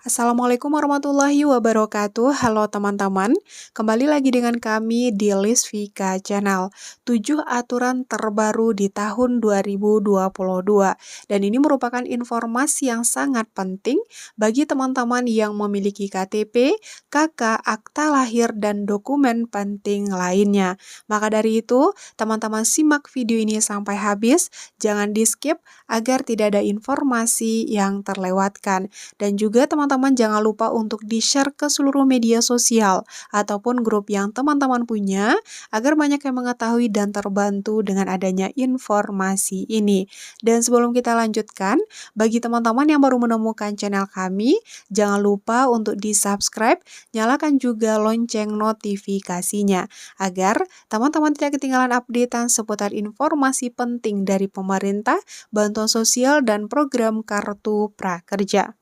Assalamualaikum warahmatullahi wabarakatuh. Halo teman-teman, kembali lagi dengan kami di Lisvika Channel. 7 aturan terbaru di tahun 2022. Dan ini merupakan informasi yang sangat penting bagi teman-teman yang memiliki KTP, KK, akta lahir, dan dokumen penting lainnya. Maka dari itu, teman-teman simak video ini sampai habis, jangan di-skip agar tidak ada informasi yang terlewatkan. Dan juga teman-teman jangan lupa untuk di-share ke seluruh media sosial ataupun grup yang teman-teman punya agar banyak yang mengetahui dan terbantu dengan adanya informasi ini. Dan sebelum kita lanjutkan, bagi teman-teman yang baru menemukan channel kami, jangan lupa untuk di-subscribe, nyalakan juga lonceng notifikasinya agar teman-teman tidak ketinggalan updatean seputar informasi penting dari pemerintah, bantuan sosial, dan program Kartu Prakerja.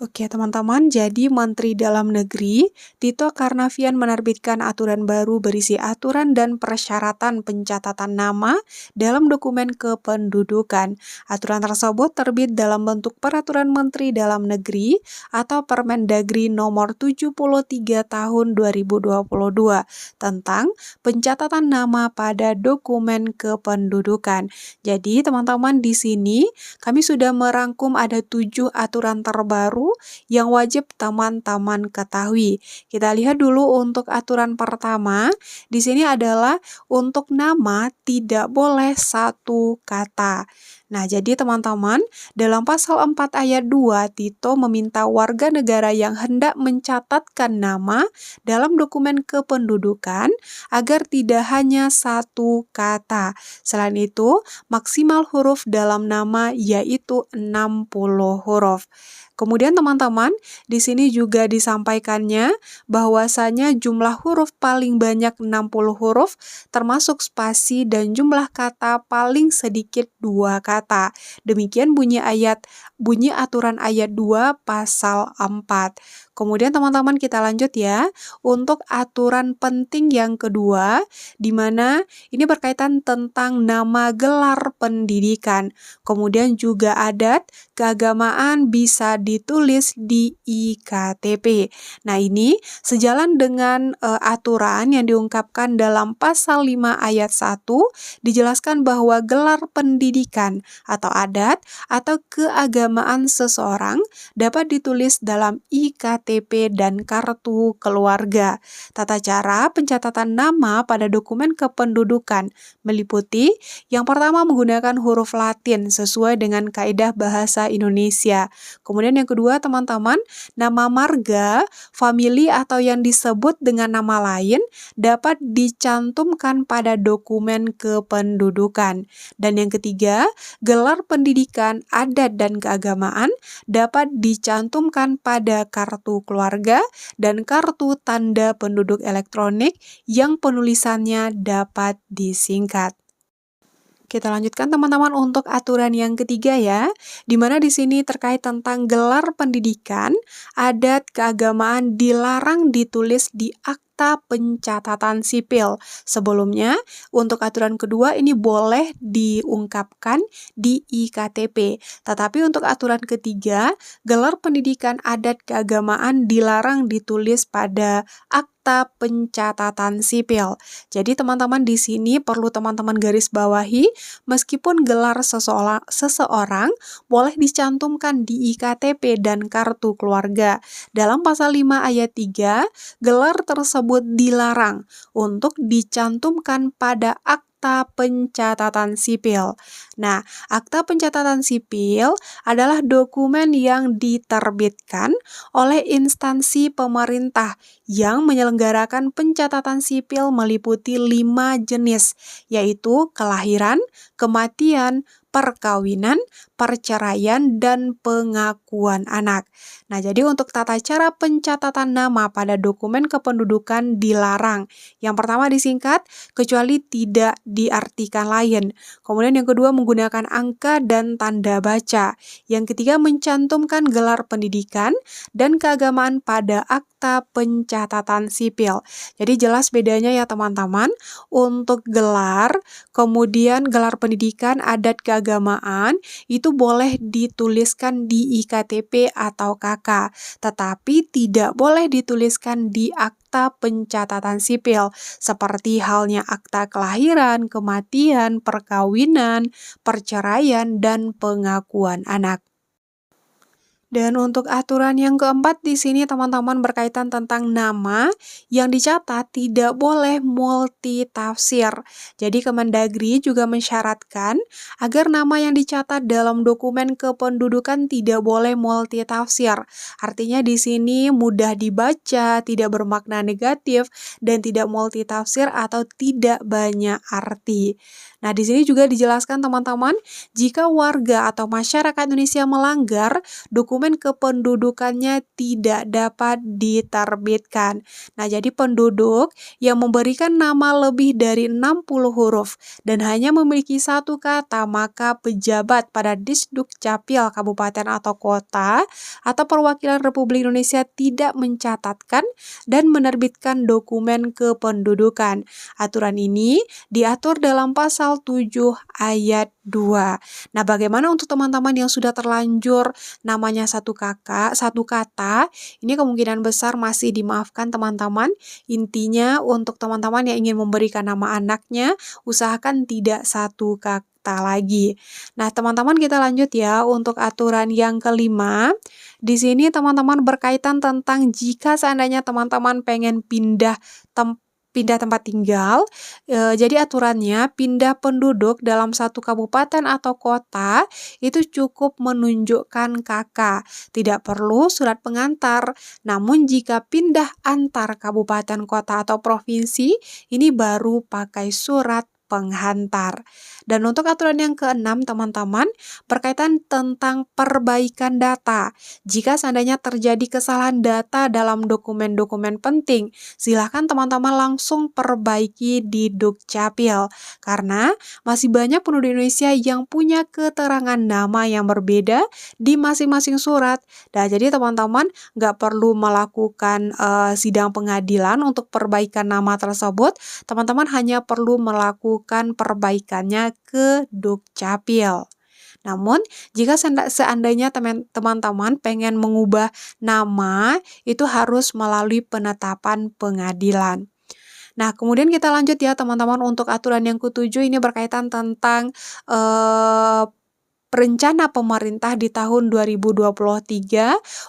Oke teman-teman, jadi Menteri Dalam Negeri Tito Karnavian menerbitkan aturan baru berisi aturan dan persyaratan pencatatan nama dalam dokumen kependudukan. Aturan tersebut terbit dalam bentuk Peraturan Menteri Dalam Negeri atau Permendagri nomor 73 tahun 2022 tentang pencatatan nama pada dokumen kependudukan. Jadi teman-teman di sini kami sudah merangkum ada 7 aturan terbaru yang wajib teman-teman ketahui. Kita lihat dulu untuk aturan pertama. Di sini adalah untuk nama tidak boleh satu kata. Nah, jadi teman-teman, dalam pasal 4 ayat 2, Tito meminta warga negara yang hendak mencatatkan nama dalam dokumen kependudukan agar tidak hanya satu kata. Selain itu, maksimal huruf dalam nama yaitu 60 huruf. Kemudian teman-teman, di sini juga disampaikannya bahwasanya jumlah huruf paling banyak 60 huruf, termasuk spasi dan jumlah kata paling sedikit 2 kata. Demikian bunyi aturan ayat 2 pasal 4. Kemudian teman-teman kita lanjut ya, untuk aturan penting yang kedua, di mana ini berkaitan tentang nama gelar pendidikan. Kemudian juga adat, keagamaan bisa ditulis di IKTP. Nah, ini sejalan dengan aturan yang diungkapkan dalam pasal 5 ayat 1, dijelaskan bahwa gelar pendidikan atau adat atau keagamaan seseorang dapat ditulis dalam IKTP dan kartu keluarga. Tata cara pencatatan nama pada dokumen kependudukan meliputi yang pertama menggunakan huruf Latin sesuai dengan kaidah bahasa Indonesia. Kemudian yang kedua teman-teman, nama marga, famili atau yang disebut dengan nama lain dapat dicantumkan pada dokumen kependudukan. Dan yang ketiga, gelar pendidikan, adat, dan keagamaan dapat dicantumkan pada kartu keluarga dan kartu tanda penduduk elektronik yang penulisannya dapat disingkat. Kita lanjutkan teman-teman untuk aturan yang ketiga ya, di mana di sini terkait tentang gelar pendidikan, adat, keagamaan dilarang ditulis di akta pencatatan sipil. Sebelumnya, untuk aturan kedua ini boleh diungkapkan di IKTP. Tetapi untuk aturan ketiga, gelar pendidikan, adat, keagamaan dilarang ditulis pada akta pencatatan sipil. Jadi teman-teman di sini perlu teman-teman garis bawahi, meskipun gelar seseorang boleh dicantumkan di IKTP dan kartu keluarga. Dalam pasal 5 ayat 3, gelar tersebut dilarang untuk dicantumkan pada akta pencatatan sipil. Nah, akta pencatatan sipil adalah dokumen yang diterbitkan oleh instansi pemerintah yang menyelenggarakan pencatatan sipil meliputi 5 jenis, yaitu kelahiran, kematian, perkawinan, perceraian, dan pengakuan anak. Nah, jadi untuk tata cara pencatatan nama pada dokumen kependudukan dilarang. Yang pertama disingkat, kecuali tidak diartikan lain. Kemudian yang kedua menggunakan angka dan tanda baca. Yang ketiga mencantumkan gelar pendidikan dan keagamaan pada akta pencatatan sipil. Jadi jelas bedanya ya teman-teman, untuk gelar, kemudian gelar pendidikan, adat, keagamaan, itu itu boleh dituliskan di IKTP atau KK, tetapi tidak boleh dituliskan di akta pencatatan sipil, seperti halnya akta kelahiran, kematian, perkawinan, perceraian, dan pengakuan anak. Dan untuk aturan yang keempat di sini teman-teman berkaitan tentang nama yang dicatat tidak boleh multitafsir. Jadi Kemendagri juga mensyaratkan agar nama yang dicatat dalam dokumen kependudukan tidak boleh multitafsir. Artinya di sini mudah dibaca, tidak bermakna negatif, dan tidak multitafsir atau tidak banyak arti. Nah, di sini juga dijelaskan teman-teman, jika warga atau masyarakat Indonesia melanggar, dokumen kependudukannya tidak dapat diterbitkan. Nah, jadi penduduk yang memberikan nama lebih dari 60 huruf dan hanya memiliki satu kata, maka pejabat pada Disduk Capil Kabupaten atau Kota atau Perwakilan Republik Indonesia tidak mencatatkan dan menerbitkan dokumen kependudukan. Aturan ini diatur dalam pasal 7 ayat 2. Nah, bagaimana untuk teman-teman yang sudah terlanjur namanya satu kata, ini kemungkinan besar masih dimaafkan teman-teman. Intinya untuk teman-teman yang ingin memberikan nama anaknya, usahakan tidak satu kata lagi. Nah, teman-teman kita lanjut ya untuk aturan yang kelima. Di sini teman-teman berkaitan tentang jika seandainya teman-teman pengen pindah tempat tinggal, jadi aturannya pindah penduduk dalam satu kabupaten atau kota itu cukup menunjukkan KK, tidak perlu surat pengantar. Namun jika pindah antar kabupaten, kota, atau provinsi, ini baru pakai surat penghantar. Dan untuk aturan yang keenam teman-teman berkaitan tentang perbaikan data. Jika seandainya terjadi kesalahan data dalam dokumen-dokumen penting, silahkan teman-teman langsung perbaiki di Dukcapil. Karena masih banyak penduduk Indonesia yang punya keterangan nama yang berbeda di masing-masing surat. Nah, jadi teman-teman nggak perlu melakukan sidang pengadilan untuk perbaikan nama tersebut. Teman-teman hanya perlu melakukan perbaikannya ke Dukcapil. Namun, jika seandainya teman-teman pengen mengubah nama, itu harus melalui penetapan pengadilan. Nah, kemudian kita lanjut ya teman-teman untuk aturan yang ketujuh, ini berkaitan tentang rencana pemerintah di tahun 2023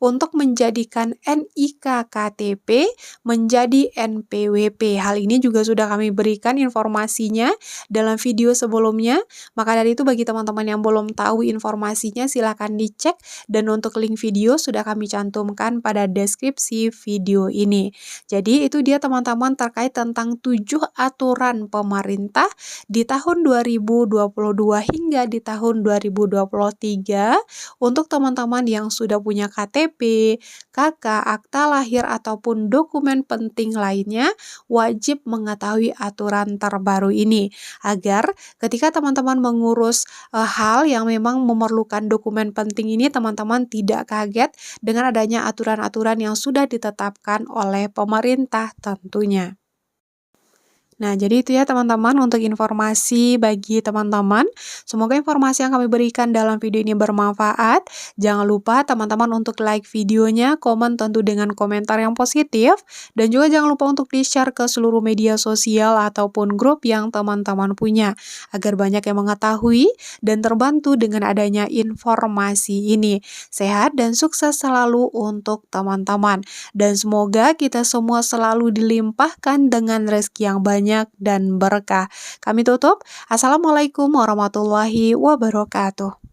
untuk menjadikan NIK KTP menjadi NPWP. Hal ini juga sudah kami berikan informasinya dalam video sebelumnya. Maka dari itu bagi teman-teman yang belum tahu informasinya silahkan dicek, dan untuk link video sudah kami cantumkan pada deskripsi video ini. Jadi itu dia teman-teman terkait tentang 7 aturan pemerintah di tahun 2022 hingga di tahun 2023 untuk teman-teman yang sudah punya KTP, KK, akta lahir, ataupun dokumen penting lainnya, wajib mengetahui aturan terbaru ini agar ketika teman-teman mengurus hal yang memang memerlukan dokumen penting ini, teman-teman tidak kaget dengan adanya aturan-aturan yang sudah ditetapkan oleh pemerintah tentunya. Nah, jadi itu ya teman-teman untuk informasi bagi teman-teman. Semoga informasi yang kami berikan dalam video ini bermanfaat. Jangan lupa teman-teman untuk like videonya, komen tentu dengan komentar yang positif, dan juga jangan lupa untuk di-share ke seluruh media sosial ataupun grup yang teman-teman punya, agar banyak yang mengetahui dan terbantu dengan adanya informasi ini. Sehat dan sukses selalu untuk teman-teman. Dan semoga kita semua selalu dilimpahkan dengan rezeki yang banyak dan berkah. Kami tutup. Assalamualaikum warahmatullahi wabarakatuh.